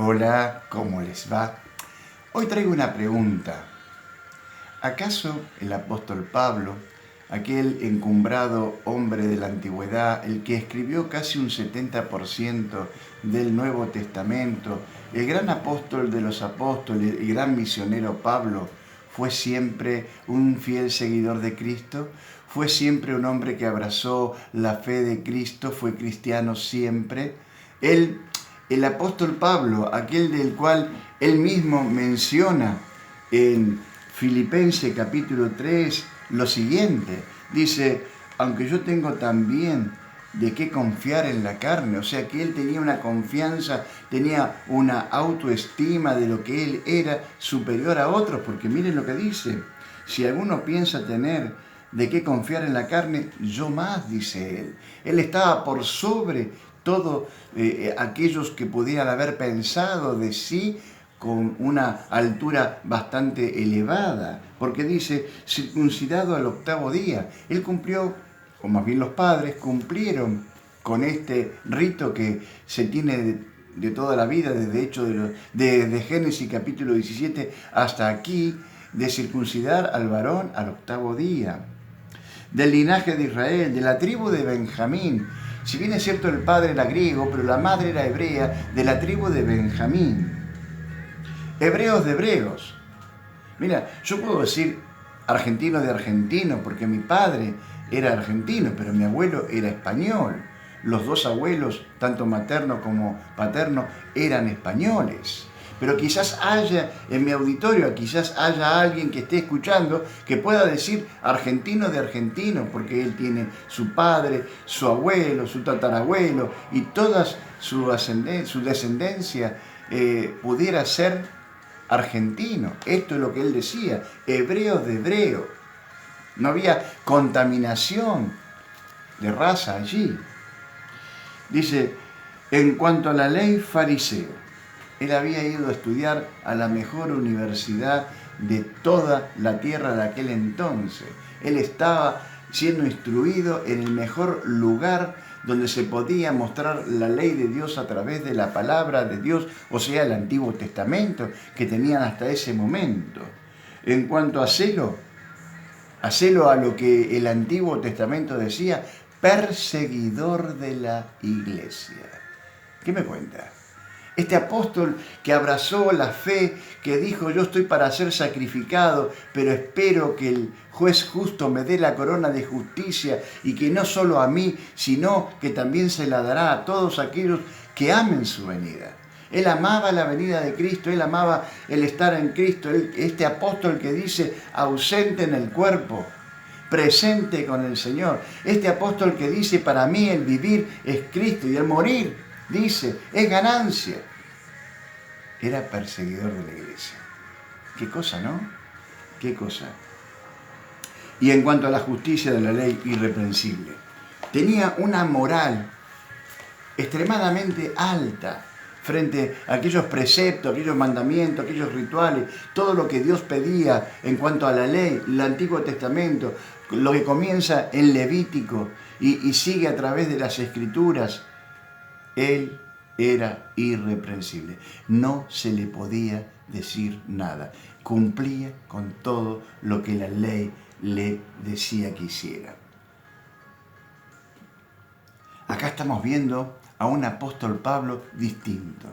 Hola, ¿cómo les va? Hoy traigo una pregunta. ¿Acaso el apóstol Pablo, aquel encumbrado hombre de la antigüedad, el que escribió casi un 70% del Nuevo Testamento, el gran apóstol de los apóstoles, el gran misionero Pablo, fue siempre un fiel seguidor de Cristo? ¿Fue siempre un hombre que abrazó la fe de Cristo? ¿Fue cristiano siempre? El apóstol Pablo, aquel del cual él mismo menciona en Filipenses capítulo 3 lo siguiente, dice, aunque yo tengo también de qué confiar en la carne, o sea que él tenía una confianza, tenía una autoestima de lo que él era superior a otros, porque miren lo que dice, si alguno piensa tener de qué confiar en la carne, yo más, dice él. Él estaba por sobre todo aquellos que pudieran haber pensado de sí con una altura bastante elevada, porque dice, circuncidado al 8º día. Él cumplió, o más bien los padres cumplieron con este rito que se tiene de toda la vida, desde Génesis capítulo 17 hasta aquí, de circuncidar al varón al 8º día. Del linaje de Israel, de la tribu de Benjamín. Si bien es cierto el padre era griego, pero la madre era hebrea, de la tribu de Benjamín. Hebreos de hebreos. Mira, yo puedo decir argentino de argentino, porque mi padre era argentino, pero mi abuelo era español. Los dos abuelos, tanto materno como paterno, eran españoles. Pero quizás haya en mi auditorio, quizás haya alguien que esté escuchando que pueda decir argentino de argentino, porque él tiene su padre, su abuelo, su tatarabuelo y toda su descendencia pudiera ser argentino. Esto es lo que él decía, hebreos de hebreo. No había contaminación de raza allí. Dice, en cuanto a la ley, fariseo. Él había ido a estudiar a la mejor universidad de toda la tierra de aquel entonces. Él estaba siendo instruido en el mejor lugar donde se podía mostrar la ley de Dios a través de la palabra de Dios, o sea, el Antiguo Testamento que tenían hasta ese momento. En cuanto a celo a lo que el Antiguo Testamento decía, perseguidor de la iglesia. ¿Qué me cuenta? Este apóstol que abrazó la fe, que dijo, yo estoy para ser sacrificado, pero espero que el juez justo me dé la corona de justicia y que no solo a mí, sino que también se la dará a todos aquellos que amen su venida. Él amaba la venida de Cristo, él amaba el estar en Cristo, este apóstol que dice, ausente en el cuerpo, presente con el Señor. Este apóstol que dice, para mí el vivir es Cristo y el morir, dice, es ganancia. Era perseguidor de la iglesia. Qué cosa, ¿no? Qué cosa. Y en cuanto a la justicia de la ley, irreprensible. Tenía una moral extremadamente alta frente a aquellos preceptos, aquellos mandamientos, aquellos rituales, todo lo que Dios pedía en cuanto a la ley, el Antiguo Testamento, lo que comienza en Levítico y sigue a través de las Escrituras. Él era irreprensible. No se le podía decir nada. Cumplía con todo lo que la ley le decía que hiciera. Acá estamos viendo a un apóstol Pablo distinto.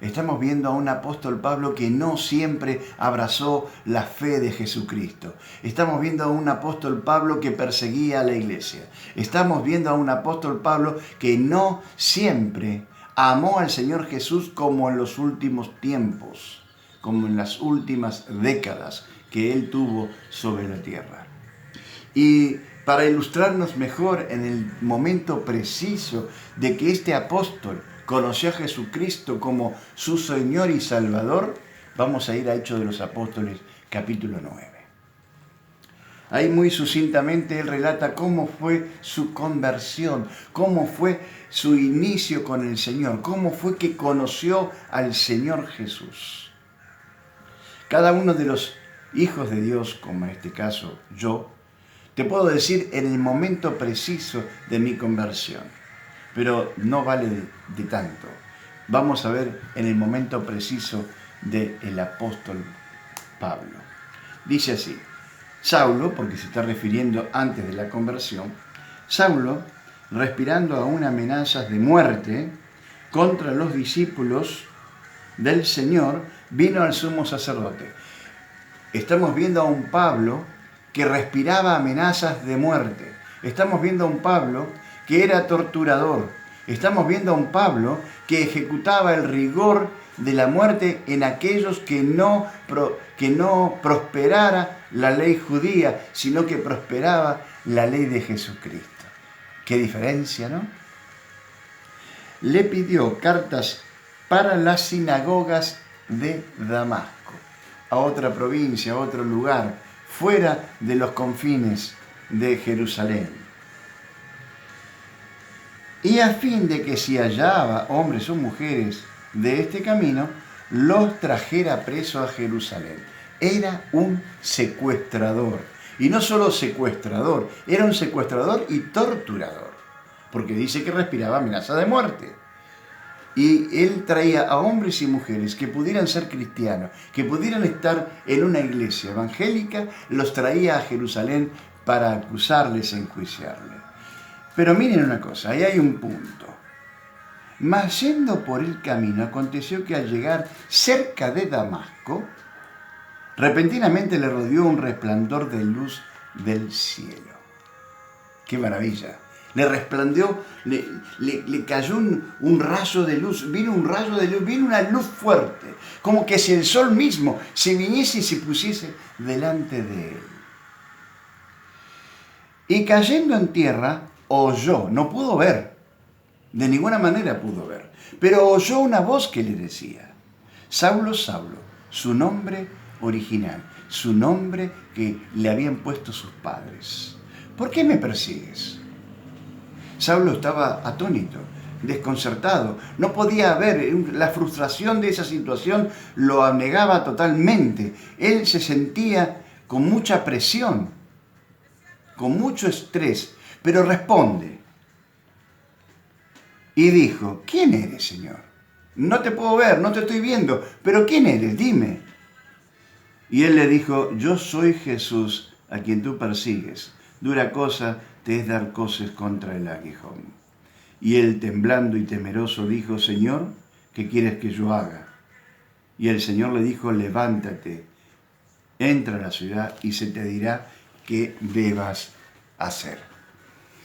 Estamos viendo a un apóstol Pablo que no siempre abrazó la fe de Jesucristo. Estamos viendo a un apóstol Pablo que perseguía a la iglesia. Estamos viendo a un apóstol Pablo que no siempre amó al Señor Jesús como en los últimos tiempos, como en las últimas décadas que él tuvo sobre la tierra. Y para ilustrarnos mejor en el momento preciso de que este apóstol conoció a Jesucristo como su Señor y Salvador, vamos a ir a Hechos de los Apóstoles, capítulo 9. Ahí muy sucintamente él relata cómo fue su conversión, cómo fue su inicio con el Señor, cómo fue que conoció al Señor Jesús. Cada uno de los hijos de Dios, como en este caso yo, te puedo decir en el momento preciso de mi conversión, pero no vale de tanto. vamos a ver en el momento preciso del apóstol Pablo. Dice así: Saulo, porque se está refiriendo antes de la conversión, Saulo, respirando aún amenazas de muerte contra los discípulos del Señor, vino al sumo sacerdote. Estamos viendo a un Pablo que respiraba amenazas de muerte. Estamos viendo a un Pablo que era torturador. Estamos viendo a un Pablo que ejecutaba el rigor de la muerte en aquellos que no prosperara la ley judía, sino que prosperaba la ley de Jesucristo. Qué diferencia, ¿no? Le pidió cartas para las sinagogas de Damasco, a otra provincia, a otro lugar, fuera de los confines de Jerusalén. Y a fin de que si hallaba hombres o mujeres de este camino, los trajera preso a Jerusalén. Era un secuestrador. Y no solo secuestrador, era un secuestrador y torturador, porque dice que respiraba amenaza de muerte. Y él traía a hombres y mujeres que pudieran ser cristianos, que pudieran estar en una iglesia evangélica, los traía a Jerusalén para acusarles e enjuiciarles. Pero miren una cosa, ahí hay un punto. Mas yendo por el camino, aconteció que al llegar cerca de Damasco, repentinamente le rodeó un resplandor de luz del cielo. ¡Qué maravilla! Le resplandeció, le cayó un rayo de luz, vino un rayo de luz, vino una luz fuerte, como que si el sol mismo se viniese y se pusiese delante de él. Y cayendo en tierra, oyó, no pudo ver, de ninguna manera pudo ver, pero oyó una voz que le decía: Saulo, Saulo, su nombre original, su nombre que le habían puesto sus padres. ¿Por qué me persigues? Saulo estaba atónito, desconcertado, no podía ver, la frustración de esa situación lo anegaba totalmente. Él se sentía con mucha presión, con mucho estrés, pero responde y dijo: ¿Quién eres, Señor? No te puedo ver, no te estoy viendo, pero ¿quién eres? Dime. Y él le dijo: yo soy Jesús a quien tú persigues. Dura cosa te es dar coces contra el aguijón. Y él, temblando y temeroso, dijo: Señor, ¿qué quieres que yo haga? Y el Señor le dijo: levántate, entra a la ciudad y se te dirá qué debas hacer.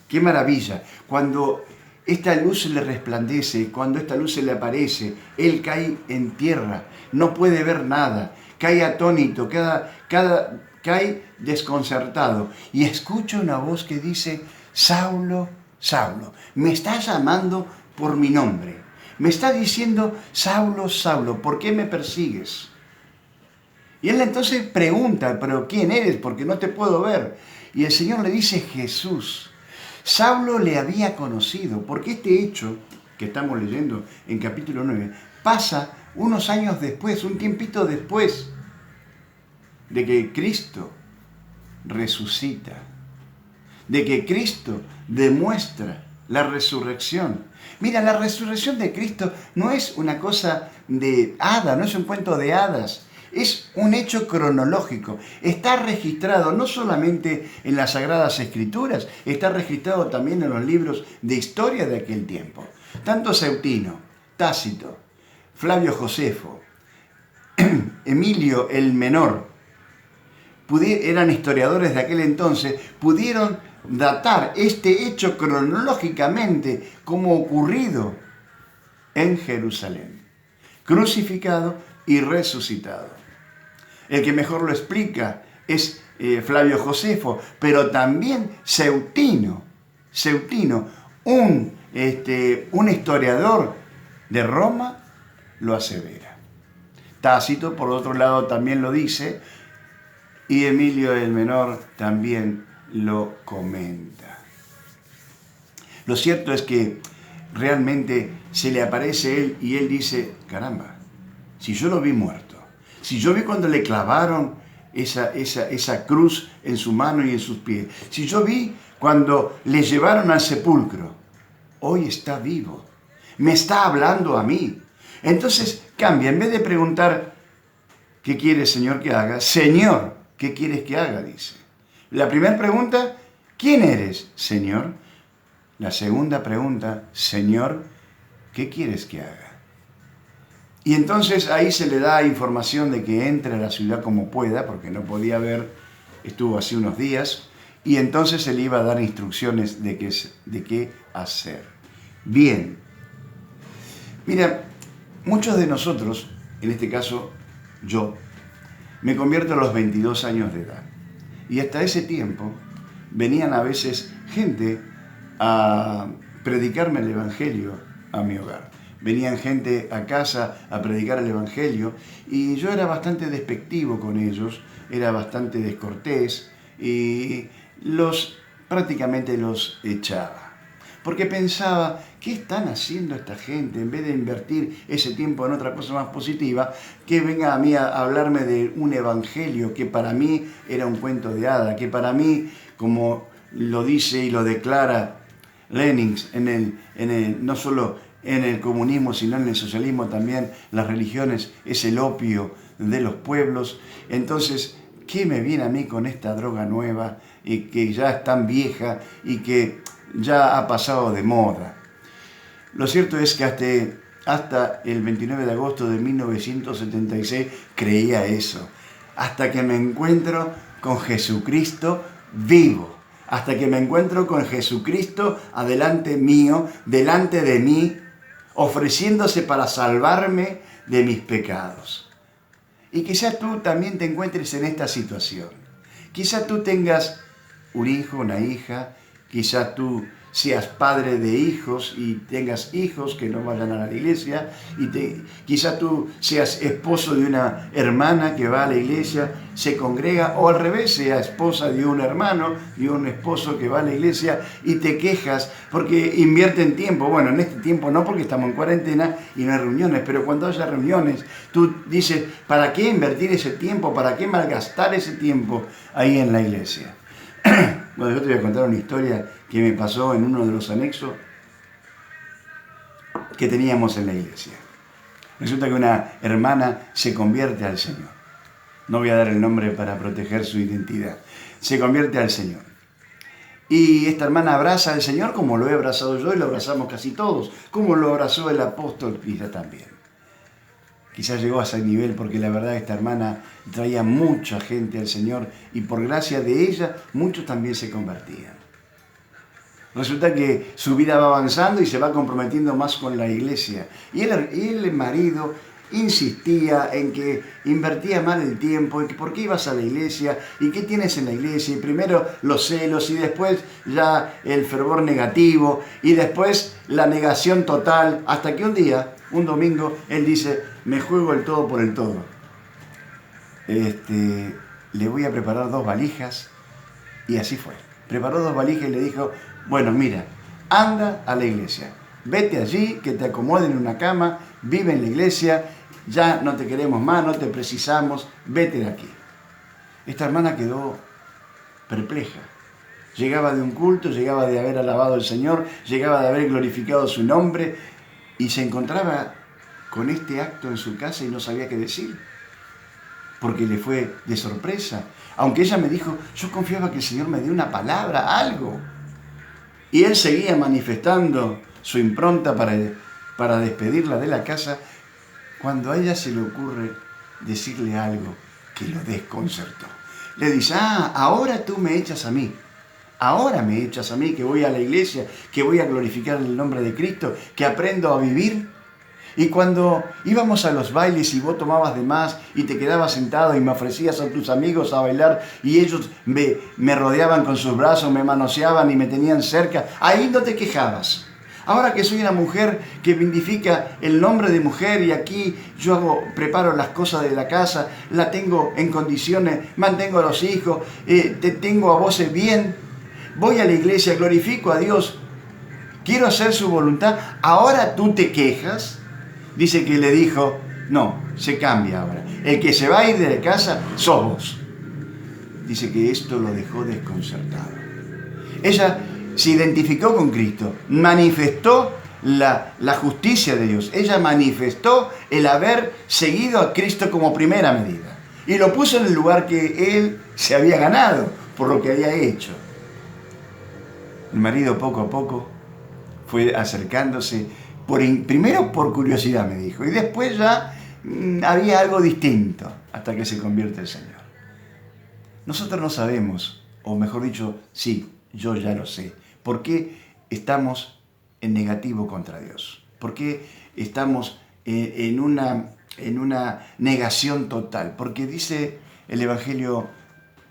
¡Qué maravilla! Cuando esta luz le resplandece, cuando esta luz se le aparece, él cae en tierra, no puede ver nada, cae atónito, cae desconcertado y escucha una voz que dice: Saulo, Saulo, me estás llamando por mi nombre, me está diciendo: Saulo, Saulo, ¿por qué me persigues? Y él entonces pregunta: ¿pero quién eres? Porque no te puedo ver. Y el Señor le dice: Jesús. Saulo le había conocido, porque este hecho que estamos leyendo en capítulo 9 pasa unos años después, un tiempito después de que Cristo resucita, de que Cristo demuestra la resurrección. Mira, la resurrección de Cristo no es una cosa de hada, no es un cuento de hadas. Es un hecho cronológico, está registrado no solamente en las Sagradas Escrituras, está registrado también en los libros de historia de aquel tiempo. Tanto Seutino, Tácito, Flavio Josefo, Emilio el Menor, eran historiadores de aquel entonces, pudieron datar este hecho cronológicamente como ocurrido en Jerusalén, crucificado y resucitado. El que mejor lo explica es Flavio Josefo, pero también Seutino, un historiador de Roma, lo asevera. Tácito, por otro lado, también lo dice, y Emilio el Menor también lo comenta. Lo cierto es que realmente se le aparece él y él dice: caramba, si yo lo vi muerto, si yo vi cuando le clavaron esa cruz en su mano y en sus pies, si yo vi cuando le llevaron al sepulcro, hoy está vivo, me está hablando a mí, Entonces cambia, en vez de preguntar, ¿qué quieres, Señor, que haga? Señor, ¿qué quieres que haga? Dice. La primera pregunta, ¿quién eres, Señor? La segunda pregunta, Señor, ¿qué quieres que haga? Y entonces ahí se le da información de que entre a la ciudad como pueda, porque no podía ver, estuvo así unos días, y entonces se le iba a dar instrucciones de qué hacer. Bien, mira, muchos de nosotros, en este caso yo, me convierto a los 22 años de edad. Y hasta ese tiempo venían a veces gente a predicarme el Evangelio a mi hogar. Venían gente a casa a predicar el Evangelio y yo era bastante despectivo con ellos, era bastante descortés y prácticamente los echaba. Porque pensaba, ¿qué están haciendo esta gente? En vez de invertir ese tiempo en otra cosa más positiva, que venga a mí a hablarme de un evangelio que para mí era un cuento de hada, que para mí, como lo dice y lo declara Lenin, no solo en el comunismo, sino en el socialismo también, las religiones es el opio de los pueblos. Entonces, ¿qué me viene a mí con esta droga nueva y que ya es tan vieja y que ya ha pasado de moda? Lo cierto es que hasta el 29 de agosto de 1976 creía eso. Hasta que me encuentro con Jesucristo vivo. Hasta que me encuentro con Jesucristo adelante mío, delante de mí, ofreciéndose para salvarme de mis pecados. Y quizá tú también te encuentres en esta situación. Quizá tú tengas un hijo, una hija, quizá tú seas padre de hijos y tengas hijos que no vayan a la iglesia, quizá tú seas esposo de una hermana que va a la iglesia, se congrega, o al revés, sea esposa de un hermano y un esposo que va a la iglesia y te quejas porque invierten tiempo. Bueno, en este tiempo no, porque estamos en cuarentena y no hay reuniones, pero cuando haya reuniones, tú dices, ¿para qué invertir ese tiempo? ¿Para qué malgastar ese tiempo ahí en la iglesia? Bueno, yo te voy a contar una historia que me pasó en uno de los anexos que teníamos en la iglesia. Resulta que una hermana se convierte al Señor. No voy a dar el nombre para proteger su identidad. Se convierte al Señor. Y esta hermana abraza al Señor como lo he abrazado yo y lo abrazamos casi todos, como lo abrazó el apóstol Pisa también. Quizás llegó a ese nivel porque la verdad esta hermana traía mucha gente al Señor y por gracia de ella muchos también se convertían. Resulta que su vida va avanzando y se va comprometiendo más con la iglesia. Y el marido insistía en que invertía mal el tiempo, y que por qué ibas a la iglesia y qué tienes en la iglesia. Y primero los celos y después ya el fervor negativo y después la negación total. Hasta que un día, un domingo, él dice, me juego el todo por el todo. Le voy a preparar 2 valijas y así fue. Preparó 2 valijas y le dijo, bueno, mira, anda a la iglesia, vete allí, que te acomoden en una cama, vive en la iglesia, ya no te queremos más, no te precisamos, vete de aquí. Esta hermana quedó perpleja. Llegaba de un culto, llegaba de haber alabado al Señor, llegaba de haber glorificado su nombre y se encontraba con este acto en su casa y no sabía qué decir, porque le fue de sorpresa. Aunque ella me dijo, yo confiaba que el Señor me dio una palabra, algo. Y él seguía manifestando su impronta para despedirla de la casa, cuando a ella se le ocurre decirle algo que lo desconcertó. Le dice, ahora tú me echas a mí. Ahora me echas a mí, que voy a la iglesia, que voy a glorificar el nombre de Cristo, que aprendo a vivir. Y cuando íbamos a los bailes y vos tomabas de más y te quedabas sentado y me ofrecías a tus amigos a bailar y ellos me rodeaban con sus brazos, me manoseaban y me tenían cerca, ahí no te quejabas. Ahora que soy una mujer que vindifica el nombre de mujer y aquí yo preparo las cosas de la casa, la tengo en condiciones, mantengo a los hijos, te tengo a vos bien, voy a la iglesia, glorifico a Dios, quiero hacer su voluntad, ahora tú te quejas. Dice que le dijo, no, se cambia ahora. El que se va a ir de la casa sos vos. Dice que esto lo dejó desconcertado. Ella se identificó con Cristo, manifestó la justicia de Dios. Ella manifestó el haber seguido a Cristo como primera medida. Y lo puso en el lugar que él se había ganado por lo que había hecho. El marido poco a poco fue acercándose, primero por curiosidad me dijo, y después ya había algo distinto hasta que se convierte el Señor. Nosotros no sabemos, o mejor dicho, sí, yo ya lo sé, por qué estamos en negativo contra Dios, por qué estamos en una negación total, porque dice el Evangelio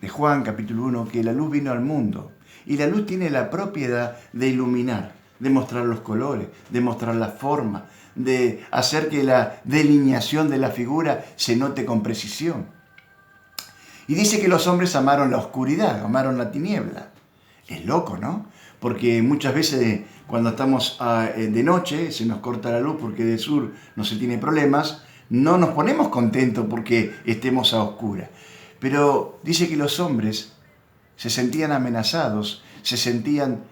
de Juan, capítulo 1, que la luz vino al mundo, y la luz tiene la propiedad de iluminar, de mostrar los colores, de mostrar la forma, de hacer que la delineación de la figura se note con precisión. Y dice que los hombres amaron la oscuridad, amaron la tiniebla. Es loco, ¿no? Porque muchas veces cuando estamos de noche, se nos corta la luz porque de sur no se tiene problemas, no nos ponemos contentos porque estemos a oscuras. Pero dice que los hombres se sentían amenazados, se sentían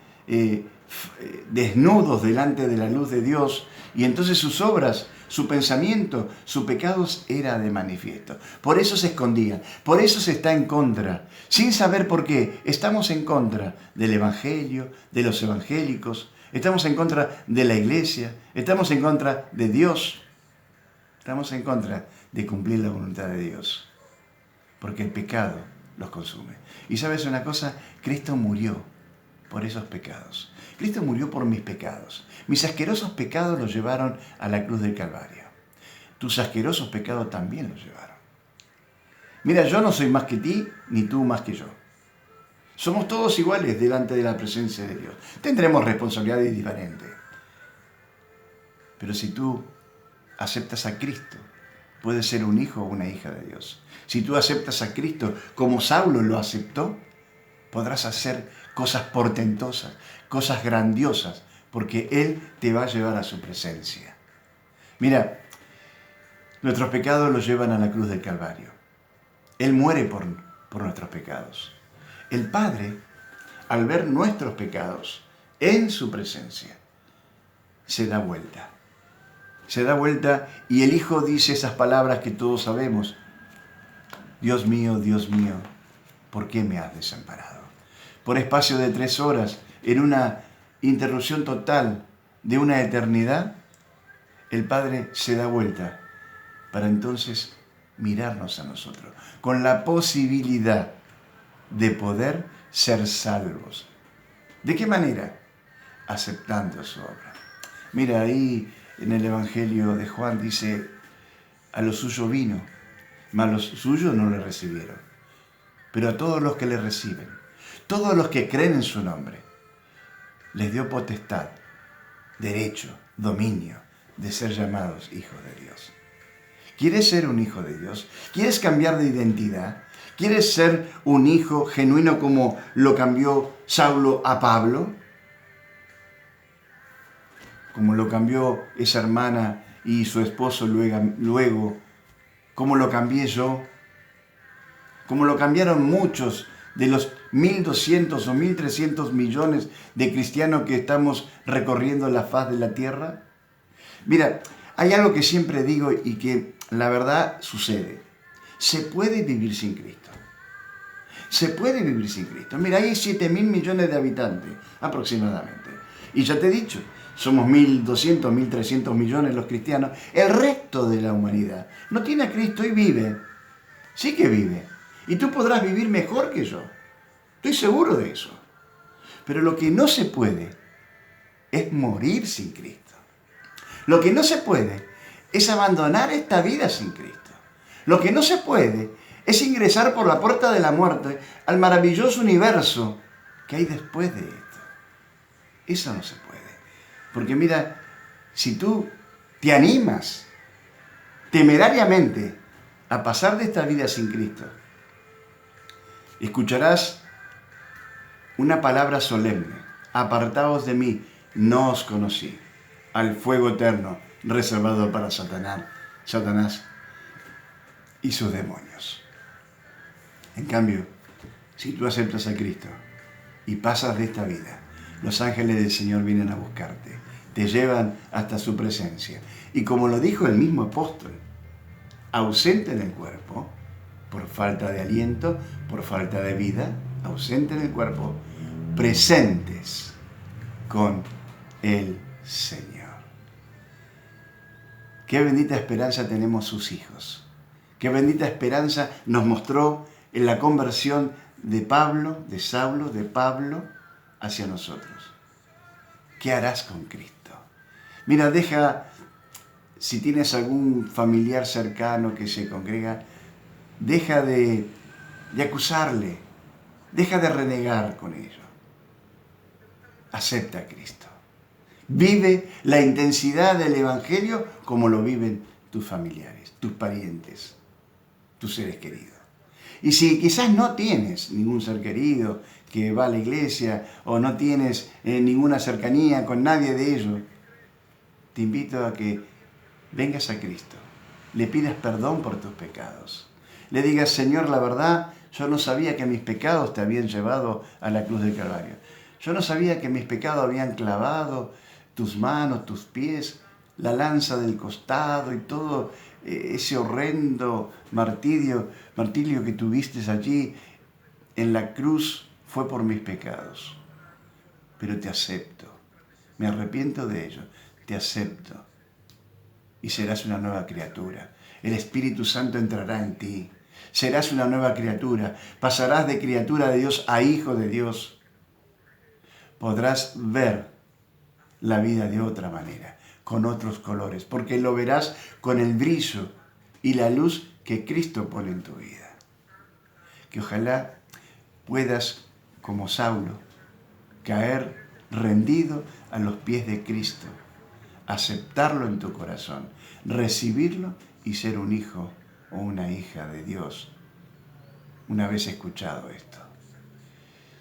desnudos delante de la luz de Dios, y entonces sus obras, su pensamiento, sus pecados era de manifiesto. Por eso se escondían, por eso se está en contra, sin saber por qué. Estamos en contra del Evangelio, de los evangélicos, estamos en contra de la iglesia, estamos en contra de Dios, estamos en contra de cumplir la voluntad de Dios, porque el pecado los consume. Y sabes una cosa, Cristo murió por esos pecados. Cristo murió por mis pecados. Mis asquerosos pecados los llevaron a la cruz del Calvario. Tus asquerosos pecados también los llevaron. Mira, yo no soy más que ti, ni tú más que yo. Somos todos iguales delante de la presencia de Dios. Tendremos responsabilidades diferentes. Pero si tú aceptas a Cristo, puedes ser un hijo o una hija de Dios. Si tú aceptas a Cristo como Saulo lo aceptó, podrás hacer cosas portentosas, cosas grandiosas, porque Él te va a llevar a su presencia. Mira, nuestros pecados los llevan a la cruz del Calvario. Él muere por nuestros pecados. El Padre, al ver nuestros pecados en su presencia, se da vuelta. Se da vuelta y el Hijo dice esas palabras que todos sabemos. Dios mío, ¿por qué me has desamparado? Por espacio de 3 horas, en una interrupción total de una eternidad, el Padre se da vuelta para entonces mirarnos a nosotros, con la posibilidad de poder ser salvos. ¿De qué manera? Aceptando su obra. Mira, ahí en el Evangelio de Juan dice, a los suyos vino, mas los suyos no le recibieron. Pero a todos los que le reciben, todos los que creen en su nombre, les dio potestad, derecho, dominio de ser llamados hijos de Dios. ¿Quieres ser un hijo de Dios? ¿Quieres cambiar de identidad? ¿Quieres ser un hijo genuino como lo cambió Saulo a Pablo? Como lo cambió esa hermana y su esposo luego, como lo cambié yo, como lo cambiaron muchos de los 1.200 o 1.300 millones de cristianos que estamos recorriendo la faz de la tierra. Mira, hay algo que siempre digo y que la verdad sucede. Se puede vivir sin Cristo. Se puede vivir sin Cristo. Mira, hay 7.000 millones de habitantes aproximadamente. Y ya te he dicho, somos 1.200, 1.300 millones los cristianos. El resto de la humanidad no tiene a Cristo y vive. Sí que vive. Y tú podrás vivir mejor que yo. Estoy seguro de eso. Pero lo que no se puede es morir sin Cristo. Lo que no se puede es abandonar esta vida sin Cristo. Lo que no se puede es ingresar por la puerta de la muerte al maravilloso universo que hay después de esto. Eso no se puede. Porque mira, si tú te animas temerariamente a pasar de esta vida sin Cristo, escucharás una palabra solemne: apartaos de mí, no os conocí, al fuego eterno reservado para Satanás y sus demonios. En cambio, si tú aceptas a Cristo y pasas de esta vida, los ángeles del Señor vienen a buscarte, te llevan hasta su presencia. Y como lo dijo el mismo apóstol, ausente en el cuerpo, por falta de aliento, por falta de vida, ausente en el cuerpo, presentes con el Señor. Qué bendita esperanza tenemos sus hijos. Qué bendita esperanza nos mostró en la conversión de Pablo, de Saulo, de Pablo hacia nosotros. ¿Qué harás con Cristo? Mira, si tienes algún familiar cercano que se congrega, deja de acusarle, deja de renegar con ello. Acepta a Cristo. Vive la intensidad del Evangelio como lo viven tus familiares, tus parientes, tus seres queridos. Y si quizás no tienes ningún ser querido que va a la iglesia o no tienes ninguna cercanía con nadie de ellos, te invito a que vengas a Cristo, le pidas perdón por tus pecados. Le digas, Señor, la verdad, yo no sabía que mis pecados te habían llevado a la cruz del Calvario. Yo no sabía que mis pecados habían clavado tus manos, tus pies, la lanza del costado y todo ese horrendo martirio que tuviste allí en la cruz fue por mis pecados. Pero te acepto, me arrepiento de ello, te acepto y serás una nueva criatura. El Espíritu Santo entrará en ti, serás una nueva criatura, pasarás de criatura de Dios a hijo de Dios. Podrás ver la vida de otra manera, con otros colores, porque lo verás con el brillo y la luz que Cristo pone en tu vida. Que ojalá puedas, como Saulo, caer rendido a los pies de Cristo, aceptarlo en tu corazón, recibirlo y ser un hijo o una hija de Dios, una vez escuchado esto.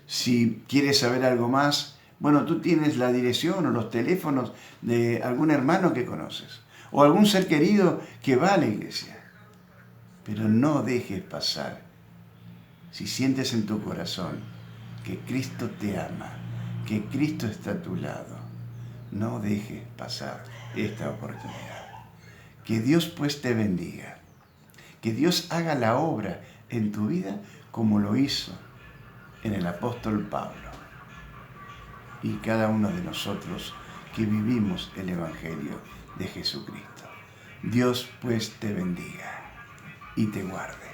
Si quieres saber algo más, bueno, tú tienes la dirección o los teléfonos de algún hermano que conoces o algún ser querido que va a la iglesia. Pero no dejes pasar, si sientes en tu corazón que Cristo te ama, que Cristo está a tu lado, no dejes pasar esta oportunidad. Que Dios pues te bendiga, que Dios haga la obra en tu vida como lo hizo en el apóstol Pablo. Y cada uno de nosotros que vivimos el Evangelio de Jesucristo. Dios pues te bendiga y te guarde.